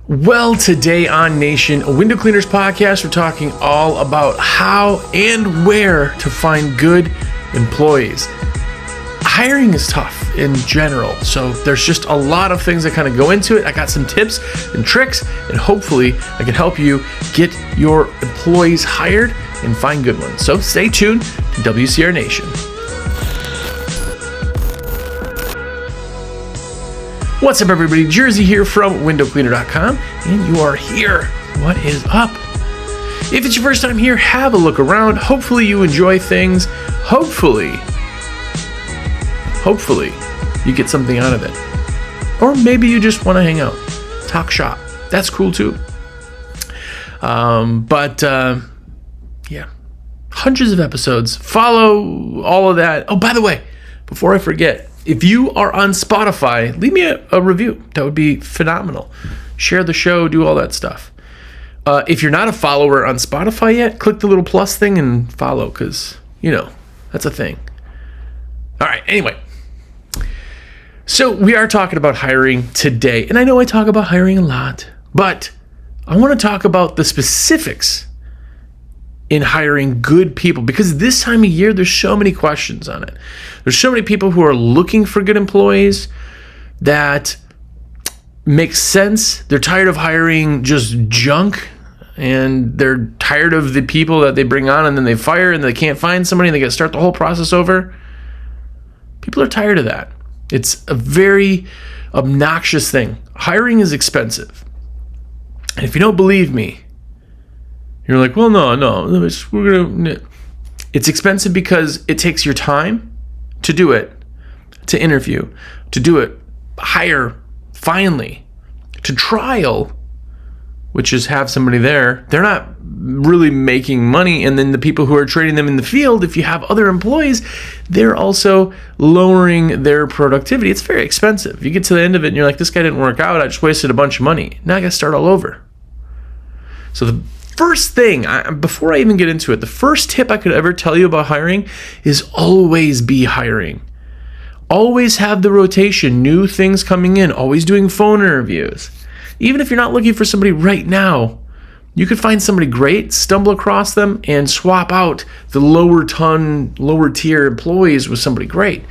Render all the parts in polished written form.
Well, today on Nation, a window cleaners podcast, we're talking all about how and where to find good employees. Hiring is tough in general, so there's just a lot of things that kind of go into it. I got some tips and tricks, and hopefully I can help you get your employees hired and find good ones. So stay tuned to WCR Nation. What's up, everybody? Jersey here from windowcleaner.com, and you are here. What is up? If it's your first time here, have a look around. Hopefully you enjoy things. Hopefully you get something out of it. Or maybe you just want to hang out, talk shop. That's cool too. Yeah, hundreds of episodes. Follow all of that. Oh, by the way, before I forget, if you are on Spotify, leave me a review. That would be phenomenal. Share the show, do all that stuff. If you're not a follower on Spotify yet, click the little plus thing and follow, because, that's a thing. All right, anyway. So we are talking about hiring today. And I know I talk about hiring a lot, but I want to talk about the specifics in hiring good people, because this time of year, there's so many questions on it. There's so many people who are looking for good employees that makes sense. They're tired of hiring just junk, and they're tired of the people that they bring on and then they fire and they can't find somebody and they got to start the whole process over. People are tired of that. It's a very obnoxious thing. Hiring is expensive. And if you don't believe me, you're like, well, no, it's expensive because it takes your time to do it, to interview, to do it, hire, finally, to trial, which is have somebody there. They're not really making money. And then the people who are trading them in the field, if you have other employees, they're also lowering their productivity. It's very expensive. You get to the end of it and you're like, this guy didn't work out. I just wasted a bunch of money. Now I got to start all over. So the first thing, before I even get into it, the first tip I could ever tell you about hiring is always be hiring. Always have the rotation, new things coming in, always doing phone interviews. Even if you're not looking for somebody right now, you could find somebody great, stumble across them, and swap out the lower tier employees with somebody great.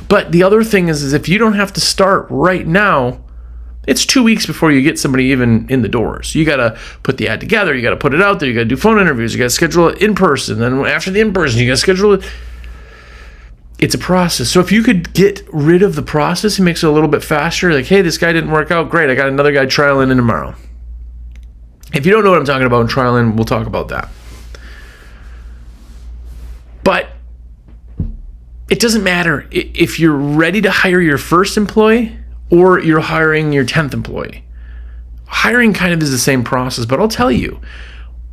But the other thing is if you don't have to start right now, it's 2 weeks before you get somebody even in the doors. You got to put the ad together. You got to put it out there. You got to do phone interviews. You got to schedule it in person. Then after the in-person, you got to schedule it. It's a process. So if you could get rid of the process, it makes it a little bit faster. Like, hey, this guy didn't work out. Great. I got another guy trialing in tomorrow. If you don't know what I'm talking about in trialing, we'll talk about that. But it doesn't matter if you're ready to hire your first employee or you're hiring your 10th employee. Hiring kind of is the same process, but I'll tell you,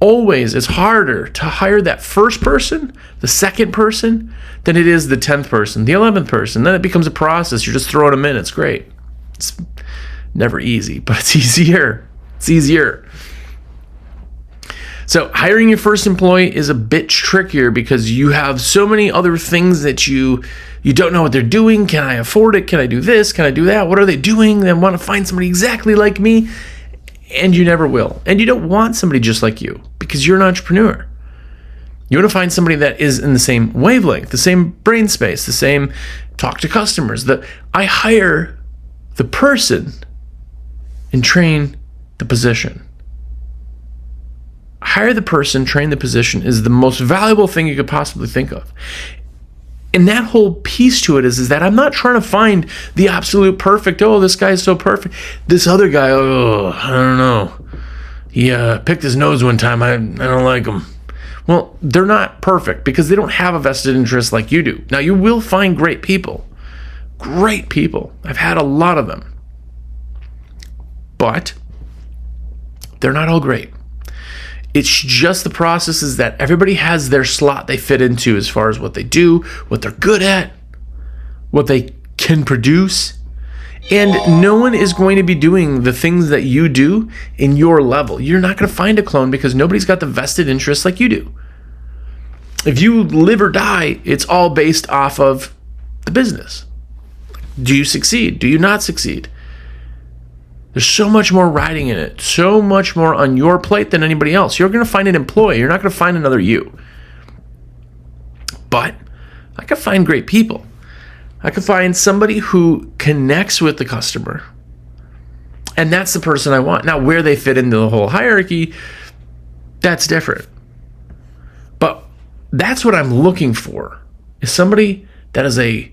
always it's harder to hire that first person, the second person, than it is the 10th person, the 11th person. Then it becomes a process. You're just throwing them in. It's great. It's never easy, but it's easier. It's easier. So hiring your first employee is a bit trickier because you have so many other things that you don't know what they're doing. Can I afford it? Can I do this? Can I do that? What are they doing? They want to find somebody exactly like me, and you never will. And you don't want somebody just like you because you're an entrepreneur. You want to find somebody that is in the same wavelength, the same brain space, the same talk to customers. I hire the person and train the position. Hire the person, train the position is the most valuable thing you could possibly think of. And that whole piece to it is that I'm not trying to find the absolute perfect, this guy's so perfect. This other guy, I don't know. He picked his nose one time. I don't like him. Well, they're not perfect because they don't have a vested interest like you do. Now, you will find great people. Great people. I've had a lot of them. But they're not all great. It's just the process is that everybody has their slot they fit into as far as what they do, what they're good at, what they can produce. And no one is going to be doing the things that you do in your level. You're not going to find a clone because nobody's got the vested interest like you do. If you live or die, it's all based off of the business. Do you succeed? Do you not succeed? There's so much more riding in it, so much more on your plate than anybody else. You're going to find an employee. You're not going to find another you. But I could find great people. I could find somebody who connects with the customer. And that's the person I want. Now, where they fit into the whole hierarchy, that's different. But that's what I'm looking for, is somebody that is a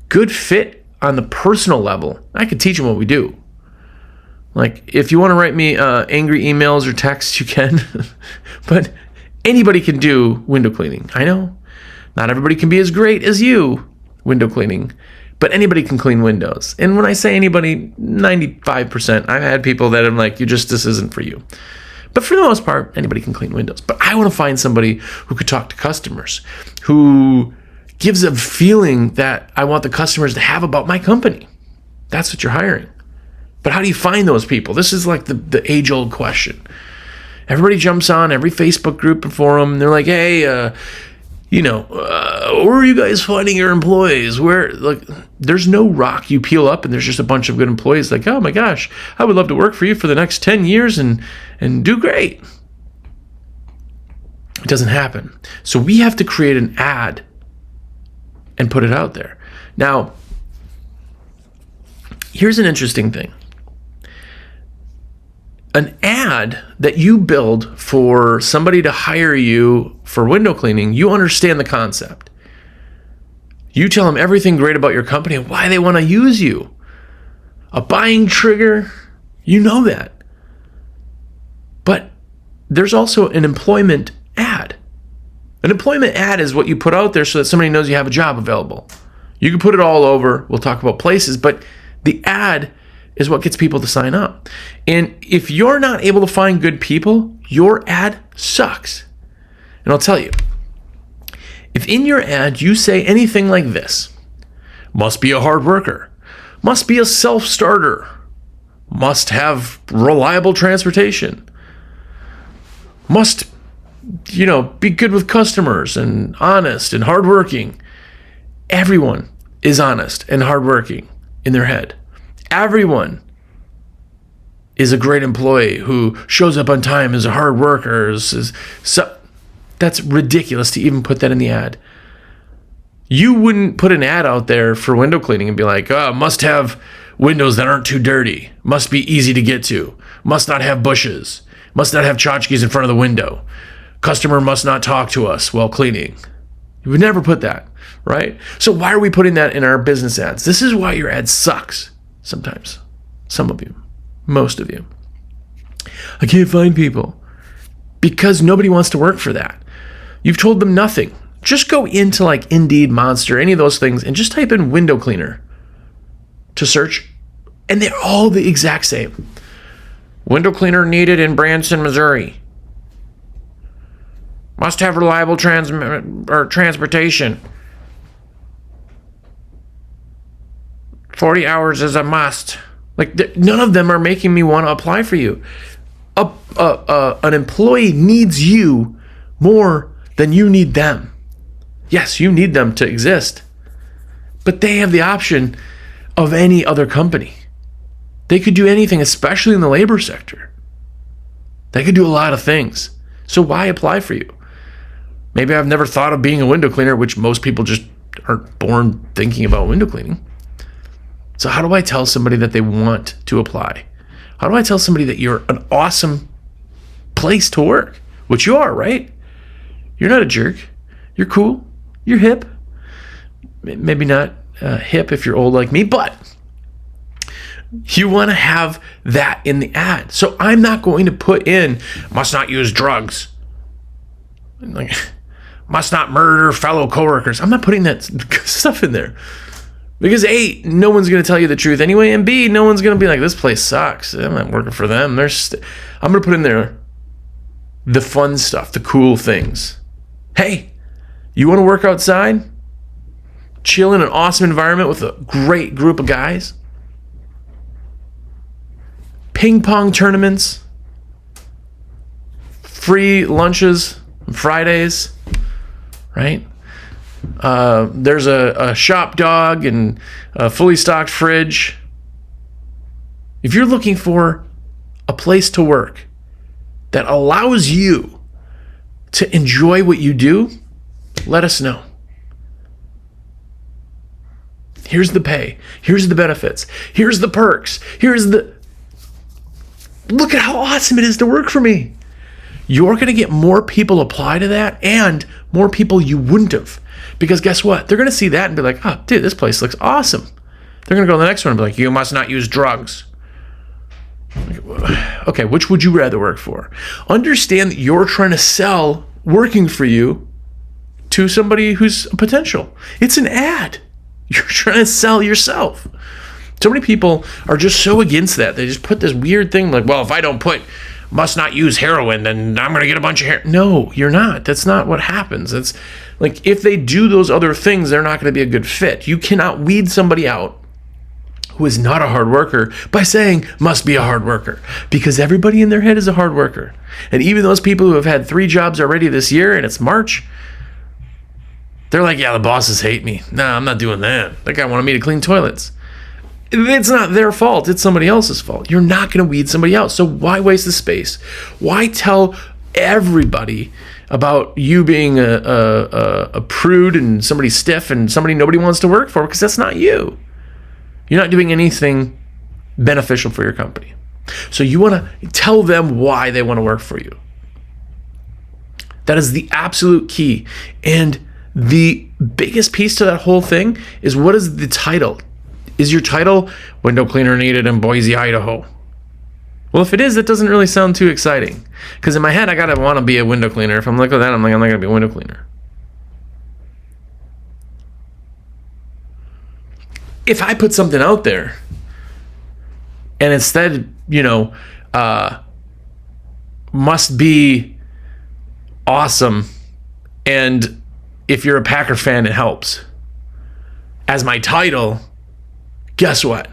good fit on the personal level. I could teach them what we do. Like, if you want to write me angry emails or texts, you can. But anybody can do window cleaning. I know not everybody can be as great as you window cleaning, but anybody can clean windows. And when I say anybody, 95%, I've had people that I'm like, this isn't for you. But for the most part, anybody can clean windows. But I want to find somebody who could talk to customers, who gives a feeling that I want the customers to have about my company. That's what you're hiring. But how do you find those people? This is like the age-old question. Everybody jumps on every Facebook group and forum, and they're like, hey, where are you guys finding your employees? There's no rock you peel up and there's just a bunch of good employees like, oh my gosh, I would love to work for you for the next 10 years and do great. It doesn't happen. So we have to create an ad and put it out there. Now, here's an interesting thing. An ad that you build for somebody to hire you for window cleaning, you understand the concept. You tell them everything great about your company and why they want to use you. A buying trigger, you know that. But there's also an employment ad. An employment ad is what you put out there so that somebody knows you have a job available. You can put it all over. We'll talk about places, but the ad is what gets people to sign up. And if you're not able to find good people, your ad sucks. And I'll tell you, if in your ad you say anything like this, must be a hard worker, must be a self-starter, must have reliable transportation, must, be good with customers and honest and hardworking. Everyone is honest and hardworking in their head. Everyone is a great employee who shows up on time, is a hard worker. That's ridiculous to even put that in the ad. You wouldn't put an ad out there for window cleaning and be like, must have windows that aren't too dirty, must be easy to get to, must not have bushes, must not have tchotchkes in front of the window, customer must not talk to us while cleaning. You would never put that, right? So why are we putting that in our business ads? This is why your ad sucks. Sometimes. Some of you. Most of you. I can't find people. Because nobody wants to work for that. You've told them nothing. Just go into like Indeed, Monster, any of those things, and just type in window cleaner to search. And they're all the exact same. Window cleaner needed in Branson, Missouri. Must have reliable transportation. 40 hours is a must. None of them are making me want to apply for you. An employee needs you more than you need them. Yes, you need them to exist. But they have the option of any other company. They could do anything, especially in the labor sector. They could do a lot of things. So why apply for you? Maybe I've never thought of being a window cleaner, which most people just aren't born thinking about window cleaning. So how do I tell somebody that they want to apply? How do I tell somebody that you're an awesome place to work? Which you are, right? You're not a jerk. You're cool. You're hip. Maybe not hip if you're old like me, but you want to have that in the ad. So I'm not going to put in, must not use drugs. Must not murder fellow coworkers. I'm not putting that stuff in there. Because A, no one's going to tell you the truth anyway, and B, no one's going to be like, this place sucks. I'm not working for them. I'm going to put in there the fun stuff, the cool things. Hey, you want to work outside? Chill in an awesome environment with a great group of guys? Ping pong tournaments? Free lunches on Fridays? Right? There's a shop dog and a fully stocked fridge. If you're looking for a place to work that allows you to enjoy what you do, let us know. Here's the pay. Here's the benefits. Here's the perks. Look at how awesome it is to work for me. You're going to get more people apply to that and more people you wouldn't have. Because guess what? They're going to see that and be like, oh, dude, this place looks awesome. They're going to go to the next one and be like, you must not use drugs. Okay, which would you rather work for? Understand that you're trying to sell working for you to somebody who's a potential. It's an ad. You're trying to sell yourself. So many people are just so against that. They just put this weird thing like, well, if I don't must not use heroin, then I'm going to get a bunch of heroin. No, you're not. That's not what happens. It's like if they do those other things, they're not going to be a good fit. You cannot weed somebody out who is not a hard worker by saying must be a hard worker, because everybody in their head is a hard worker. And even those people who have had 3 jobs already this year and it's March, they're like, yeah, the bosses hate me. Nah, I'm not doing that. That guy wanted me to clean toilets. It's not their fault. It's somebody else's fault. You're not going to weed somebody out. So why waste the space? Why tell everybody about you being a prude and somebody stiff and somebody nobody wants to work for? Because that's not you. You're not doing anything beneficial for your company. So you want to tell them why they want to work for you. That is the absolute key. And the biggest piece to that whole thing is, what is the title? Is your title window cleaner needed in Boise, Idaho? Well, if it is, that doesn't really sound too exciting. Because in my head, I gotta want to be a window cleaner. If I'm like, oh, that, I'm like, I'm not gonna be a window cleaner. If I put something out there and instead, must be awesome, and if you're a Packer fan, it helps, as my title, guess what?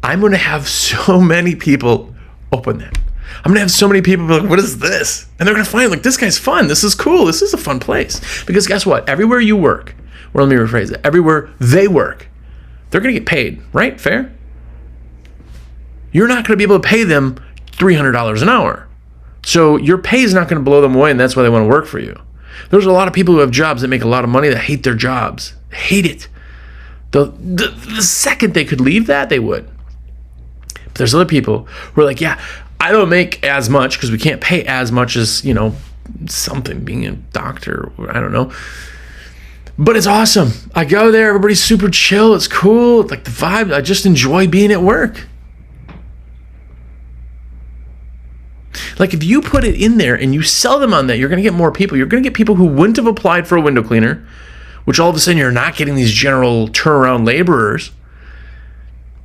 I'm going to have so many people open that. I'm going to have so many people be like, what is this? And they're going to find, like, this guy's fun. This is cool. This is a fun place. Because guess what? Everywhere you work, or let me rephrase it, everywhere they work, they're going to get paid, right? Fair? You're not going to be able to pay them $300 an hour. So your pay is not going to blow them away, and that's why they want to work for you. There's a lot of people who have jobs that make a lot of money that hate their jobs. Hate it. The second they could leave that, they would. But there's other people who are like, yeah, I don't make as much because we can't pay as much as, something, being a doctor, I don't know. But it's awesome. I go there, everybody's super chill, it's cool, like the vibe, I just enjoy being at work. Like if you put it in there and you sell them on that, you're going to get more people. You're going to get people who wouldn't have applied for a window cleaner, which all of a sudden you're not getting these general turnaround laborers.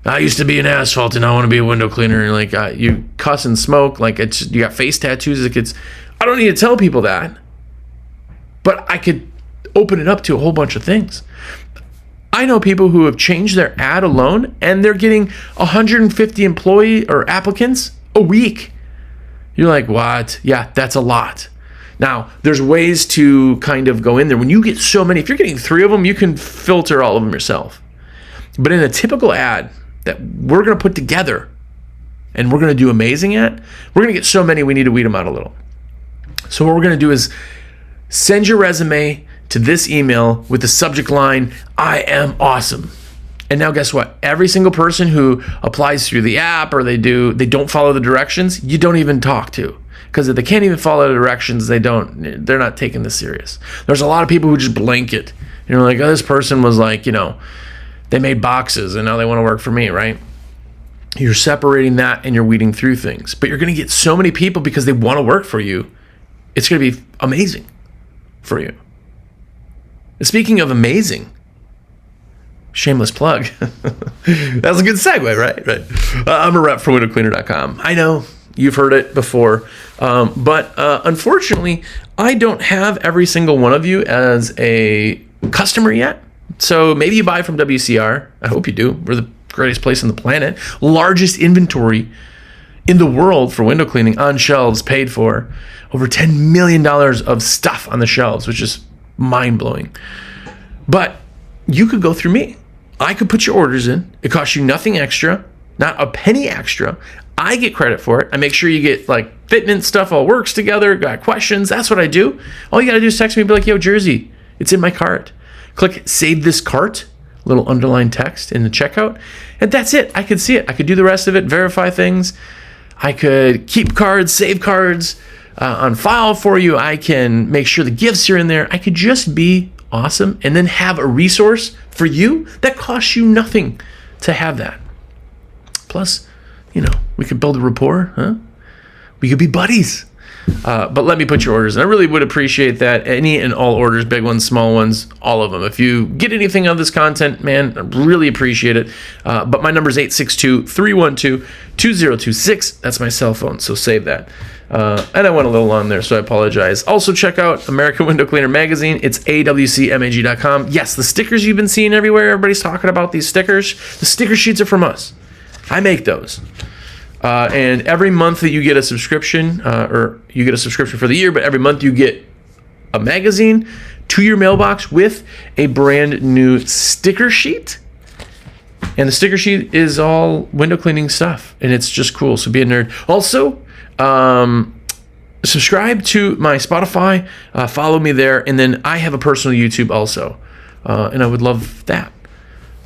I used to be an asphalt and I want to be a window cleaner. And like you cuss and smoke, like you got face tattoos. Like I don't need to tell people that, but I could open it up to a whole bunch of things. I know people who have changed their ad alone and they're getting 150 employee or applicants a week. You're like, what? Yeah, that's a lot. Now, there's ways to kind of go in there. When you get so many, if you're getting 3 of them, you can filter all of them yourself. But in a typical ad that we're going to put together and we're going to do amazing at, we're going to get so many, we need to weed them out a little. So what we're going to do is send your resume to this email with the subject line, I am awesome. And now guess what? Every single person who applies through the app or they don't follow the directions, you don't even talk to. Because if they can't even follow the directions, they're not taking this serious. There's a lot of people who just blanket. You're like, oh, this person was like, they made boxes and now they want to work for me, right? You're separating that and you're weeding through things. But you're going to get so many people because they want to work for you. It's going to be amazing for you. And speaking of amazing, shameless plug. That's a good segue, right? I'm a rep for windowcleaner.com. I know you've heard it before, but unfortunately, I don't have every single one of you as a customer yet. So maybe you buy from WCR. I hope you do. We're the greatest place on the planet. Largest inventory in the world for window cleaning on shelves, paid for. Over $10 million of stuff on the shelves, which is mind-blowing. But you could go through me. I could put your orders in. It costs you nothing extra. not a penny extra. I get credit for it. I make sure you get like fitment stuff all works together, got questions. That's what I do. All you got to do is text me and be like, yo, Jersey, it's in my cart. Click save this cart, little underlined text in the checkout. And that's it. I could see it. I could do the rest of it, verify things. I could keep cards, save cards on file for you. I can make sure the gifts are in there. I could just be awesome and then have a resource for you that costs you nothing to have that. Plus, we could build a rapport, huh? We could be buddies. But let me put your orders in. I really would appreciate that. Any and all orders, big ones, small ones, all of them. If you get anything out of this content, man, I really appreciate it. But my number is 862-312-2026. That's my cell phone, so save that. And I went a little long there, so I apologize. Also, check out American Window Cleaner Magazine. It's awcmag.com. Yes, the stickers you've been seeing everywhere, everybody's talking about these stickers. The sticker sheets are from us. I make those. And every month that you get a subscription, or you get a subscription for the year, but every month you get a magazine to your mailbox with a brand new sticker sheet. And the sticker sheet is all window cleaning stuff, and it's just cool. So be a nerd. Also, subscribe to my Spotify, follow me there, and then I have a personal YouTube also, and I would love that.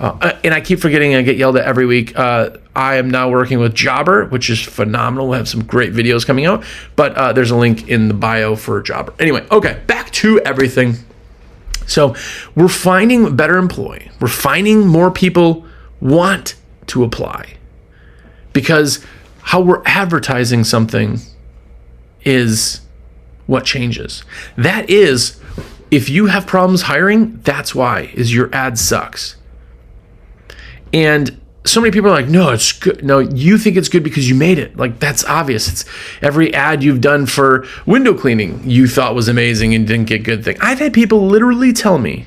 And I keep forgetting, I get yelled at every week. I am now working with Jobber, which is phenomenal. We'll have some great videos coming out, but there's a link in the bio for Jobber. Anyway, okay, back to everything. So we're finding a better employee. We're finding more people want to apply because how we're advertising something is what changes. That is, if you have problems hiring, that's why, is your ad sucks. And so many people are like, no, it's good. No, you think it's good because you made it. Like, that's obvious. It's every ad you've done for window cleaning you thought was amazing and didn't get good thing. I've had people literally tell me,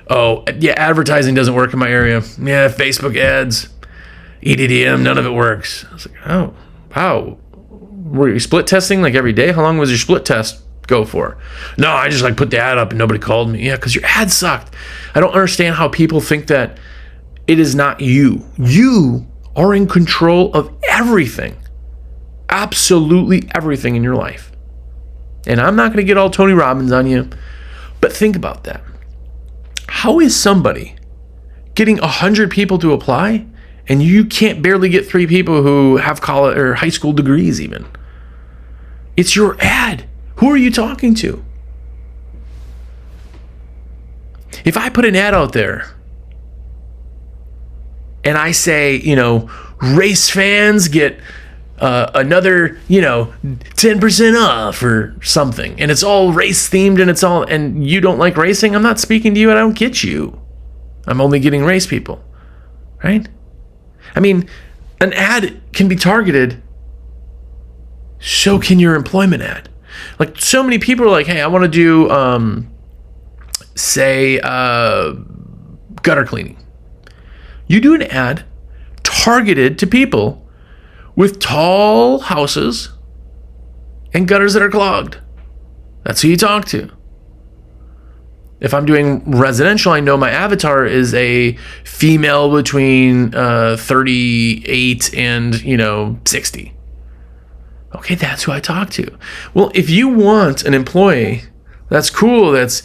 oh, yeah, advertising doesn't work in my area. Yeah, Facebook ads, EDDM, none of it works. I was like, oh, wow. Were you split testing like every day? How long was your split test go for? No, I just put the ad up and nobody called me. Yeah, because your ad sucked. I don't understand how people think that it is not you. You are in control of everything. Absolutely everything in your life. And I'm not going to get all Tony Robbins on you, but think about that. How is somebody getting 100 people to apply and you can't barely get 3 people who have college or high school degrees even? It's your ad. Who are you talking to? If I put an ad out there and I say, race fans get another, 10% off or something, and it's all race themed and you don't like racing, I'm not speaking to you. I don't get you. I'm only getting race people, right? I mean, an ad can be targeted. So can your employment ad. Like, so many people are like, hey, I want to do, gutter cleaning. You do an ad targeted to people with tall houses and gutters that are clogged. That's who you talk to. If I'm doing residential, I know my avatar is a female between 38 and 60. Okay, that's who I talk to. Well, if you want an employee that's cool, that's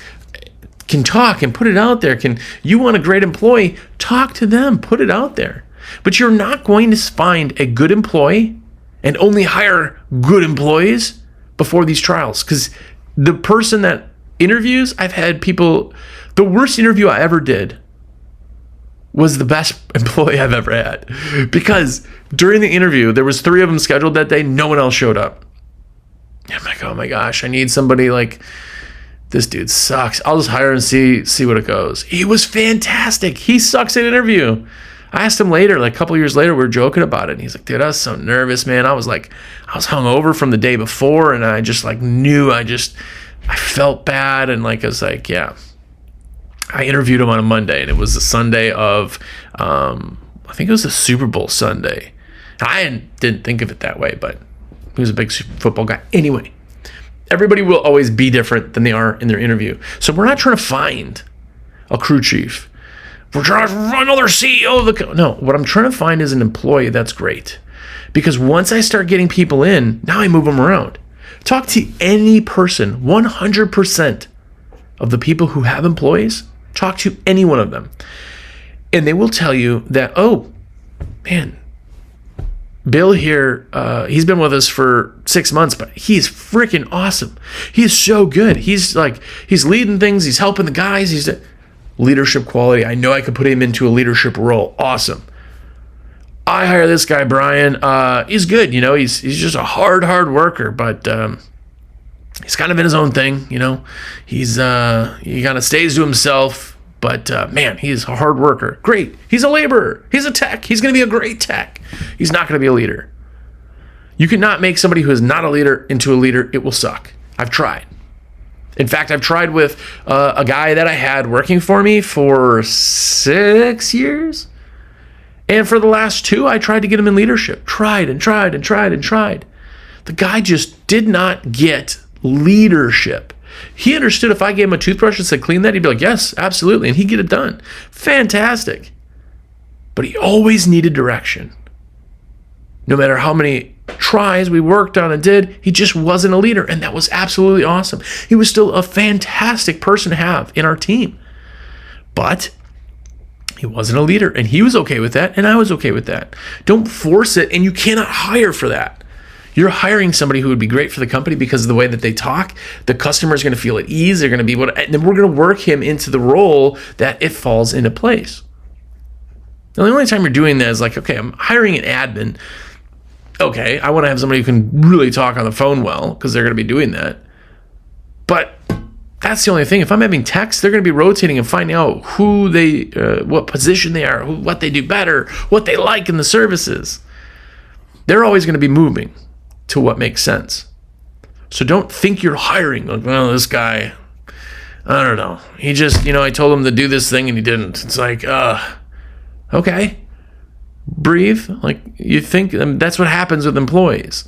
can talk and put it out there, you want a great employee, talk to them, put it out there. But you're not going to find a good employee and only hire good employees before these trials, because the person that interviews, I've had people, the worst interview I ever did was the best employee I've ever had, because during the interview, there was 3 of them scheduled that day. No one else showed up. I'm like, oh my gosh, I need somebody like, this dude sucks. I'll just hire and see what it goes. He was fantastic. He sucks at interview. I asked him later, like a couple years later, we were joking about it. And he's like, dude, I was so nervous, man. I was hungover from the day before, and I just knew I felt bad. And I was like, yeah. I interviewed him on a Monday, and it was the Sunday of, I think it was the Super Bowl Sunday. I didn't think of it that way, but he was a big football guy. Anyway, everybody will always be different than they are in their interview. So we're not trying to find a crew chief. we're trying to find another CEO of the company. No, what I'm trying to find is an employee that's great. Because once I start getting people in, now I move them around. Talk to any person, 100% of the people who have employees, talk to any one of them. And they will tell you that, oh, man, Bill here, he's been with us for 6 months, but he's freaking awesome. He's so good. He's leading things. He's helping the guys. He's leadership quality. I know I could put him into a leadership role. Awesome. I hire this guy, Brian. He's good. He's just a hard worker, but he's kind of in his own thing. He kind of stays to himself, but man, he's a hard worker. Great. He's a laborer. He's a tech. He's going to be a great tech. He's not going to be a leader. You cannot make somebody who is not a leader into a leader. It will suck. I've tried. In fact, I've tried with a guy that I had working for me for 6 years. And for the last 2, I tried to get him in leadership. Tried. The guy just did not get leadership. He understood if I gave him a toothbrush and said, clean that, he'd be like, yes, absolutely. And he'd get it done. Fantastic. But he always needed direction. No matter how many tries we worked on and did, he just wasn't a leader. And that was absolutely awesome. He was still a fantastic person to have in our team. But he wasn't a leader, and he was okay with that, and I was okay with that. Don't force it, and you cannot hire for that. You're hiring somebody who would be great for the company because of the way that they talk. The customer is going to feel at ease. They're going to be able to, and then we're going to work him into the role that it falls into place. Now, the only time you're doing that is like, okay, I'm hiring an admin. Okay, I want to have somebody who can really talk on the phone well because they're going to be doing that. But that's the only thing. If I'm having techs, they're going to be rotating and finding out who they, what position they are, what they do better, what they like in the services. They're always going to be moving to what makes sense. So don't think you're hiring. Like, well, this guy, I don't know. He just, I told him to do this thing and he didn't. It's like, okay, breathe. Like, you think that's what happens with employees.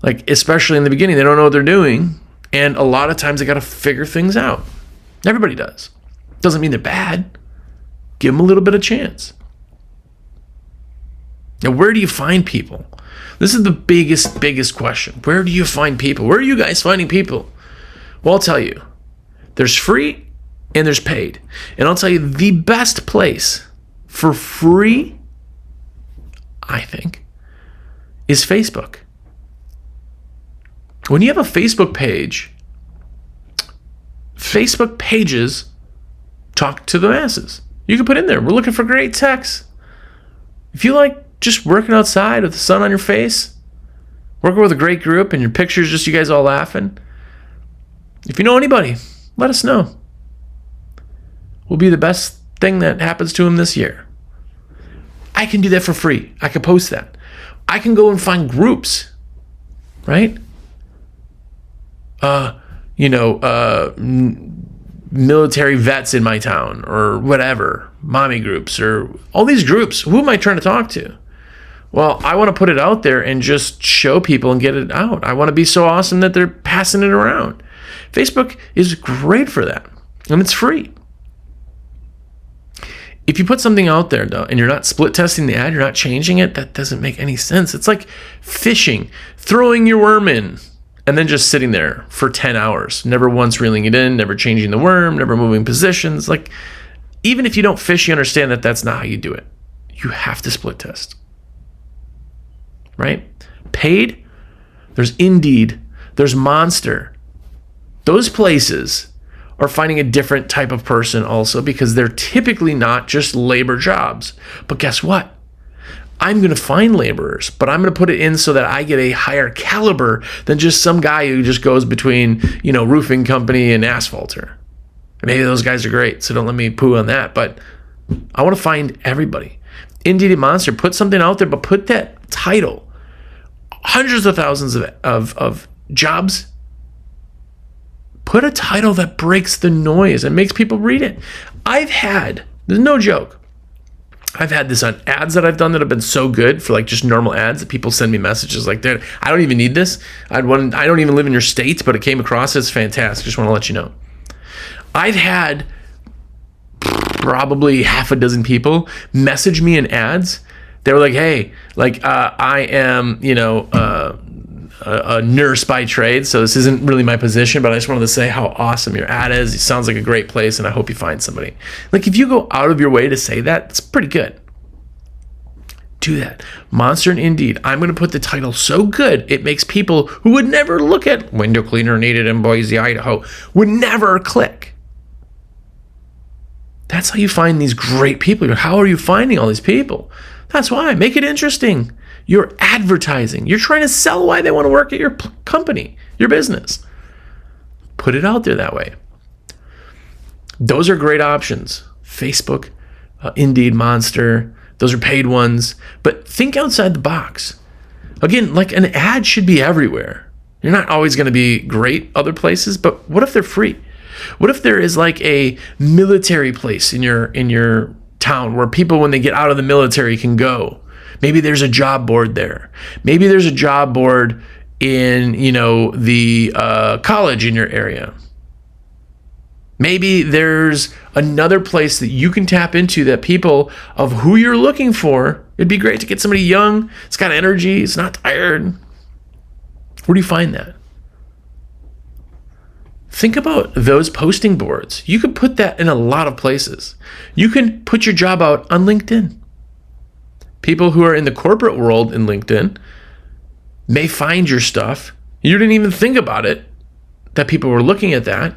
Like, especially in the beginning, they don't know what they're doing. And a lot of times they got to figure things out. Everybody does. Doesn't mean they're bad. Give them a little bit of chance. Now, where do you find people? This is the biggest question. Where do you find people? Where are you guys finding people? Well, I'll tell you. There's free and there's paid. And I'll tell you the best place for free, I think, is Facebook. When you have a Facebook page, Facebook pages talk to the masses. You can put in there, we're looking for great techs. If you like just working outside with the sun on your face, working with a great group and your pictures just you guys all laughing, if you know anybody, let us know. Will be the best thing that happens to him this year. I can do that for free. I can post that. I can go and find groups, right? Military vets in my town or whatever, mommy groups or all these groups. Who am I trying to talk to? Well, I want to put it out there and just show people and get it out. I want to be so awesome that they're passing it around. Facebook is great for that, and it's free. If you put something out there, though, and you're not split testing the ad, you're not changing it, that doesn't make any sense. It's like fishing, throwing your worm in, and then just sitting there for 10 hours, never once reeling it in, never changing the worm, never moving positions. Like, even if you don't fish, you understand that that's not how you do it. You have to split test, right? Paid, there's Indeed, there's Monster. Those places are finding a different type of person also because they're typically not just labor jobs. But guess what? I'm going to find laborers, but I'm going to put it in so that I get a higher caliber than just some guy who just goes between, roofing company and asphalter. Maybe those guys are great, so don't let me poo on that. But I want to find everybody. Indeed and Monster, put something out there, but put that title. Hundreds of thousands of jobs. Put a title that breaks the noise and makes people read it. There's no joke, I've had this on ads that I've done that have been so good for like just normal ads that people send me messages like, dude, I don't even need this. I don't even live in your state, but it came across as fantastic. Just want to let you know. I've had probably half a dozen people message me in ads. They were like, hey, like I am, a nurse by trade, so this isn't really my position, but I just wanted to say how awesome your ad is. It sounds like a great place, and I hope you find somebody. Like, if you go out of your way to say that, it's pretty good. Do that. Monster and Indeed. I'm going to put the title so good, it makes people who would never look at window cleaner needed in Boise, Idaho, would never click. That's how you find these great people. How are you finding all these people? That's why. Make it interesting. You're advertising. You're trying to sell why they want to work at your company, your business. Put it out there that way. Those are great options. Facebook, Indeed, Monster. Those are paid ones. But think outside the box. Again, like an ad should be everywhere. You're not always going to be great other places, but what if they're free? What if there is like a military place in your town where people, when they get out of the military, can go? Maybe there's a job board there. Maybe there's a job board in, the college in your area. Maybe there's another place that you can tap into that people of who you're looking for. It'd be great to get somebody young. It's got energy. It's not tired. Where do you find that? Think about those posting boards. You could put that in a lot of places. You can put your job out on LinkedIn. People who are in the corporate world in LinkedIn may find your stuff. You didn't even think about it, that people were looking at that,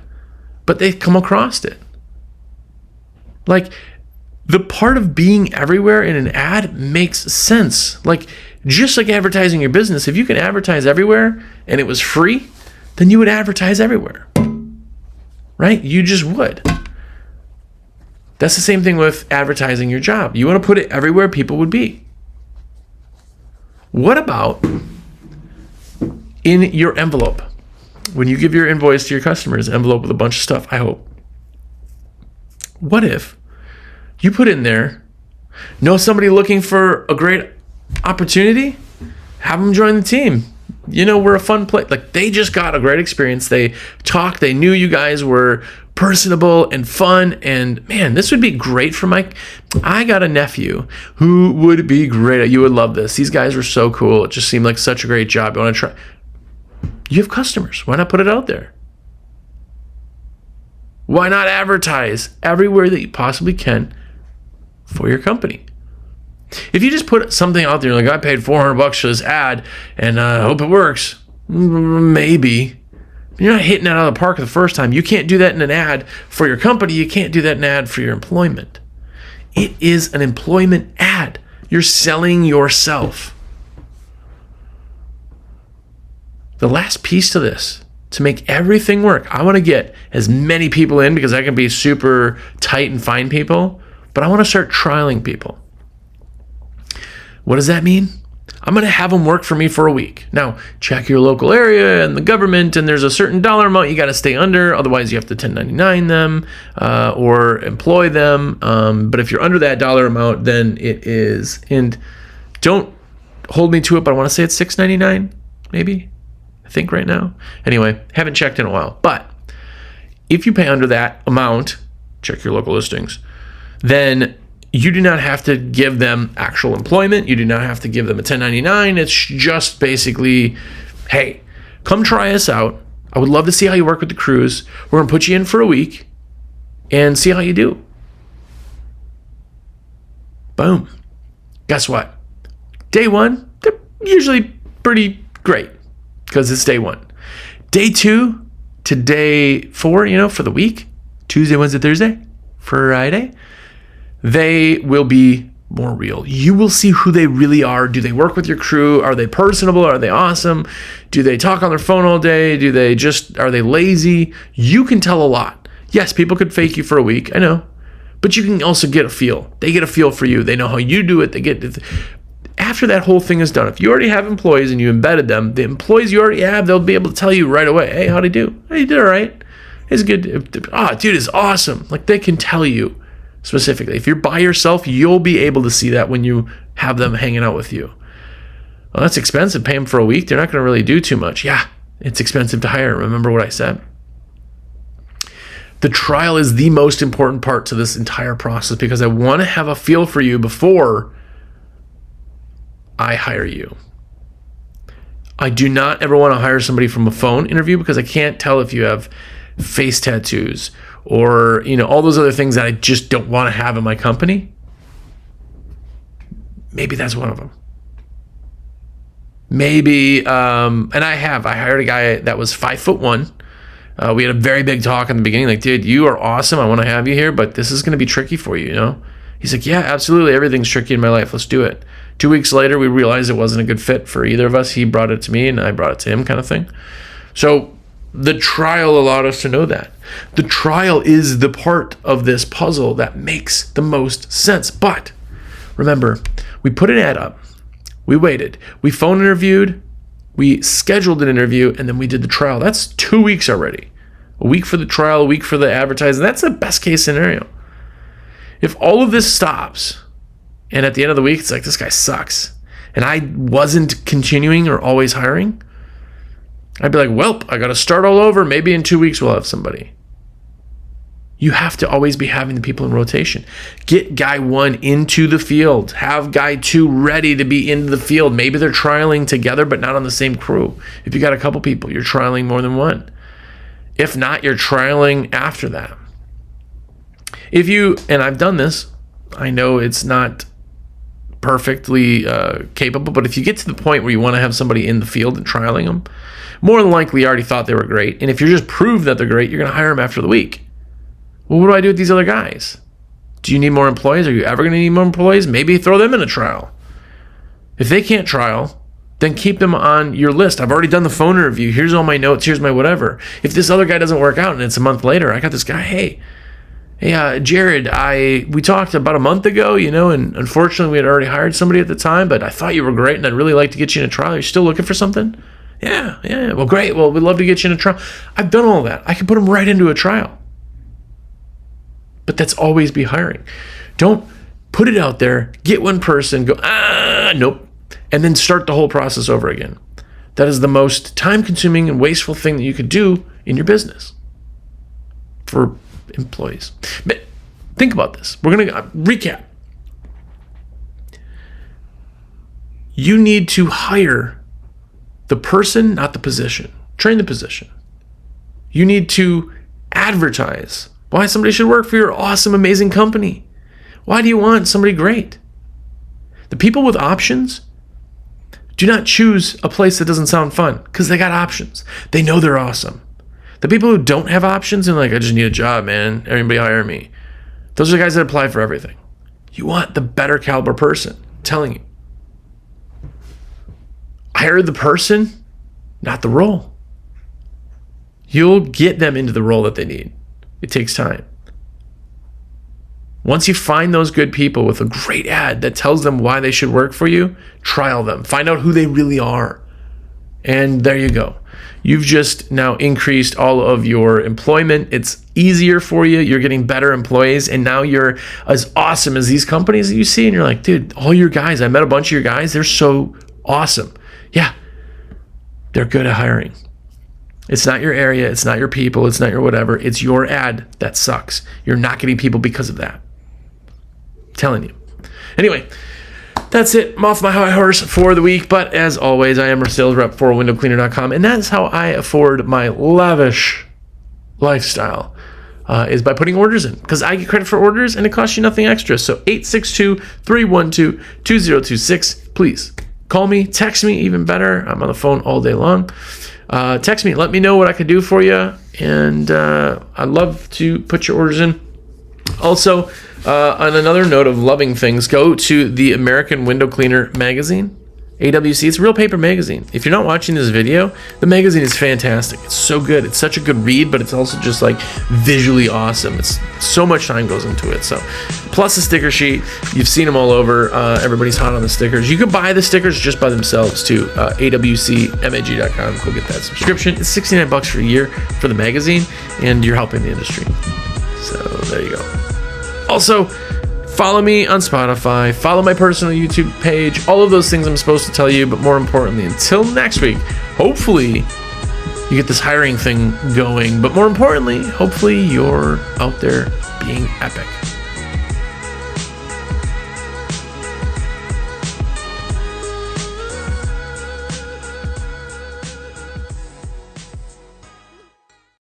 but they come across it. Like, the part of being everywhere in an ad makes sense. Like, just like advertising your business, if you can advertise everywhere and it was free, then you would advertise everywhere, right? You just would. That's the same thing with advertising your job. You want to put it everywhere people would be. What about in your envelope? When you give your invoice to your customers, envelope with a bunch of stuff, I hope. What if you put in there, know somebody looking for a great opportunity? Have them join the team. We're a fun place. Like, they just got a great experience. They talked. They knew you guys were personable and fun. And man, this would be great for I got a nephew who would be great. You would love this. These guys were so cool. It just seemed like such a great job. You want to try? You have customers. Why not put it out there? Why not advertise everywhere that you possibly can for your company? If you just put something out there, like, I paid $400 for this ad and I hope it works, maybe. You're not hitting it out of the park the first time. You can't do that in an ad for your company. You can't do that in an ad for your employment. It is an employment ad. You're selling yourself. The last piece to this, to make everything work, I want to get as many people in because I can be super tight and find people, but I want to start trialing people. What does that mean? I'm going to have them work for me for a week. Now, check your local area and the government, and there's a certain dollar amount you got to stay under. Otherwise, you have to 1099 them or employ them. But if you're under that dollar amount, then it is. And don't hold me to it, but I want to say it's $6.99, maybe. I think right now. Anyway, haven't checked in a while. But if you pay under that amount, check your local listings, then you do not have to give them actual employment. You do not have to give them a 1099. It's just basically, hey, come try us out. I would love to see how you work with the crews. We're going to put you in for a week and see how you do. Boom. Guess what? Day one, they're usually pretty great because it's day one. Day 2 to day 4, for the week, Tuesday, Wednesday, Thursday, Friday, they will be more real. You will see who they really are. Do they work with your crew? Are they personable? Are they awesome? Do they talk on their phone all day? Are they lazy? You can tell a lot. Yes, people could fake you for a week. I know. But you can also get a feel. They get a feel for you. They know how you do it. After that whole thing is done, if you already have employees and you embedded them, the employees you already have, they'll be able to tell you right away, hey, how'd he do? Hey, you did all right. It's good. Dude, it's awesome. Like, they can tell you specifically. If you're by yourself, you'll be able to see that when you have them hanging out with you. Well, that's expensive. Pay them for a week. They're not going to really do too much. Yeah, it's expensive to hire. Remember what I said. The trial is the most important part to this entire process because I want to have a feel for you before I hire you. I do not ever want to hire somebody from a phone interview because I can't tell if you have face tattoos or, all those other things that I just don't want to have in my company. Maybe that's one of them. Maybe, and I hired a guy that was 5'1". We had a very big talk in the beginning, like, dude, you are awesome. I want to have you here, but this is going to be tricky for you, He's like, yeah, absolutely. Everything's tricky in my life. Let's do it. 2 weeks later, we realized it wasn't a good fit for either of us. He brought it to me and I brought it to him, kind of thing. So the trial allowed us to know that. The trial is the part of this puzzle that makes the most sense. But remember, we put an ad up. We waited. We phone interviewed. We scheduled an interview, and then we did the trial. That's 2 weeks already. A week for the trial, a week for the advertising. That's the best case scenario. If all of this stops, and at the end of the week, it's like, this guy sucks, and I wasn't continuing or always hiring, I'd be like, well, I got to start all over. Maybe in 2 weeks we'll have somebody. You have to always be having the people in rotation. Get guy 1 into the field. Have guy 2 ready to be into the field. Maybe they're trialing together, but not on the same crew. If you got a couple people, you're trialing more than one. If not, you're trialing after that. And I've done this, I know it's not perfectly capable, but if you get to the point where you want to have somebody in the field and trialing them, more than likely you already thought they were great. And if you just prove that they're great, you're going to hire them after the week. Well, what do I do with these other guys? Do you need more employees? Are you ever going to need more employees? Maybe throw them in a trial. If they can't trial, then keep them on your list. I've already done the phone interview. Here's all my notes. Here's my whatever. If this other guy doesn't work out and it's a month later, I got this guy, hey, Jared, we talked about a month ago, and unfortunately we had already hired somebody at the time, but I thought you were great and I'd really like to get you in a trial. Are you still looking for something? Yeah. Well, great. Well, we'd love to get you in a trial. I've done all that. I can put them right into a trial. But that's always be hiring. Don't put it out there, get one person, go, nope, and then start the whole process over again. That is the most time-consuming and wasteful thing that you could do in your business for employees. But think about this. We're going to recap. You need to hire the person, not the position. Train the position. You need to advertise why somebody should work for your awesome, amazing company. Why do you want somebody great? The people with options do not choose a place that doesn't sound fun because they got options. They know they're awesome. The people who don't have options and like, I just need a job, man. Everybody hire me. Those are the guys that apply for everything. You want the better caliber person. I'm telling you. Hire the person, not the role. You'll get them into the role that they need. It takes time. Once you find those good people with a great ad that tells them why they should work for you, trial them. Find out who they really are. And there you go. You've just now increased all of your employment. It's easier for you. You're getting better employees. And now you're as awesome as these companies that you see. And you're like, dude, all your guys, I met a bunch of your guys. They're so awesome. Yeah, they're good at hiring. It's not your area. It's not your people. It's not your whatever. It's your ad that sucks. You're not getting people because of that. I'm telling you. Anyway, that's it. I'm off my high horse for the week. But as always, I am a sales rep for windowcleaner.com. And that's how I afford my lavish lifestyle is by putting orders in. Because I get credit for orders and it costs you nothing extra. So 862-312-2026. Please call me. Text me. Even better. I'm on the phone all day long. Text me, let me know what I could do for you, and I'd love to put your orders in. Also, on another note of loving things, go to the American Window Cleaner magazine, AWC. It's a real paper magazine. If you're not watching this video, the magazine is fantastic. It's so good. It's such a good read, but it's also just like visually awesome. It's so much time goes into it. So, plus a sticker sheet. You've seen them all over. Everybody's hot on the stickers. You can buy the stickers just by themselves too. awcmag.com. Go get that subscription. It's $69 for a year for the magazine, and you're helping the industry. So there you go. Also, follow me on Spotify, follow my personal YouTube page, all of those things I'm supposed to tell you, but more importantly, until next week, hopefully you get this hiring thing going. But more importantly, hopefully you're out there being epic.